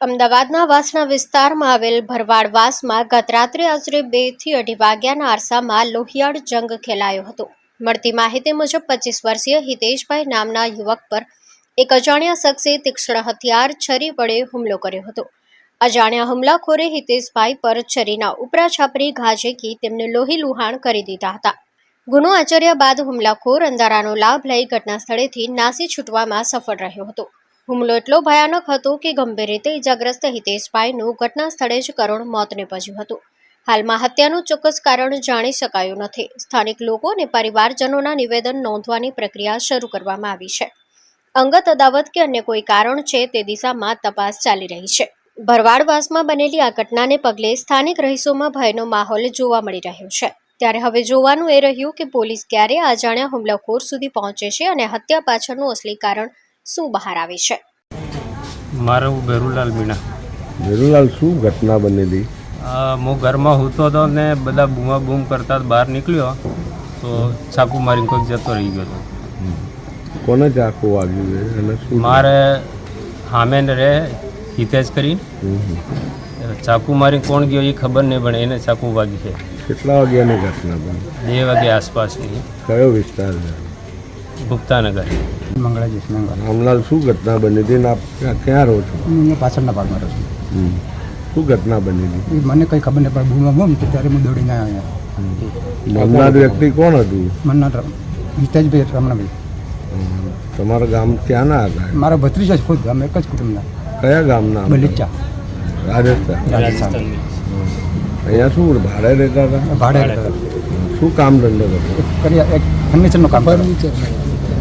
અમદાવાદના વાસણા વિસ્તારમાં આવેલ ભરવાડવાસમાં ગત રાત્રે આશરે 2 થી 2:30 વાગ્યાના અરસામાં લોહિયાળ જંગ ખેલાયો હતો। મળતી માહિતી મુજબ 25 વર્ષીય હિતેશભાઈ નામના યુવક પર એક અજાણ્યા શખ્સે તીક્ષ્ણ હથિયાર છરી વડે હુમલો કર્યો હતો। અજાણ્યા હુમલાખોરે હિતેશભાઈ પર છરીના ઉપરા છાપરી ઘા ઝીંકી તેમને લોહી લુહાણ કરી દીધા હતા। ગુનો આચર્યા બાદ હુમલાખોર અંધારાનો લાભ લઈ ઘટના સ્થળેથી નાસી છૂટવામાં સફળ રહ્યો હતો। હુમલો એટલો ભયાનક હતો કે ગંભીર રીતે ઇજાગ્રસ્ત હિતેશભાઈનું ઘટના સ્થળે જ કરુણ મોત નીપજ્યું હતું। હાલમાં હત્યાનું ચોક્કસ કારણ જાણી શકાયું નથી। સ્થાનિક લોકો અને પરિવારજનોના નિવેદન નોંધવાની પ્રક્રિયા શરૂ કરવામાં આવી છે। અંગત અદાવત કે અન્ય કોઈ કારણ છે તે દિશામાં તપાસ ચાલી રહી છે। ભરવાડવાસમાં બનેલી આ ઘટનાને પગલે સ્થાનિક રહીશોમાં ભયનો માહોલ જોવા મળી રહ્યો છે। ત્યારે હવે જોવાનું એ રહ્યું કે પોલીસ ક્યારે અજાણ્યા હુમલાખોર સુધી પહોંચે છે અને હત્યા પાછળનું અસલી કારણ શું બહાર આવે છે। મારું બેરુલાલ મીણા। બેરુલાલ, શું ઘટના બનેલી? હું ઘરમાં સૂતો હતો ને બધા બૂમા બૂમ કરતા બહાર નીકળ્યો તો ચાકુ મારીને કોઈક જતો રહી ગયો હતો। કોને ચાકુ વાગ્યું છે અને શું? મારે સામે રે હિતેશ કરી ચાકુ મારી કોણ ગયો એ ખબર નહીં, પણ એને ચાકુ વાગી છે। કેટલા વાગ્યાની ઘટના બની? 2 વાગે આસપાસની। કયો વિસ્તાર છે? ગુપ્તાનગર। રામલાલ, શું ઘટના બની હતી ને આપ ક્યાં રહો છો? હું પાછળના ભાગમાં રહું છું। શું ઘટના બની હતી? મને કંઈ ખબર નહીં, પણ બૂમા બૂમ ત્યારે હું દોડીને આવ્યા। મરનાર વ્યક્તિ કોણ હતું? મનના હિતેશભાઈ રમણાભાઈ। તમારા ગામ ક્યાંના હતા? મારા ભત્રીજા જ ખુદ અમે એક જ કુટુંબના। કયા ગામના? બલીચા, રાજસ્થાન। અહીંયા શું ભાડે રહેતા હતા? ભાડે રહેતા હતા। શું કામ ધંધો કરતો? એક ફર્નિચરનું કામ.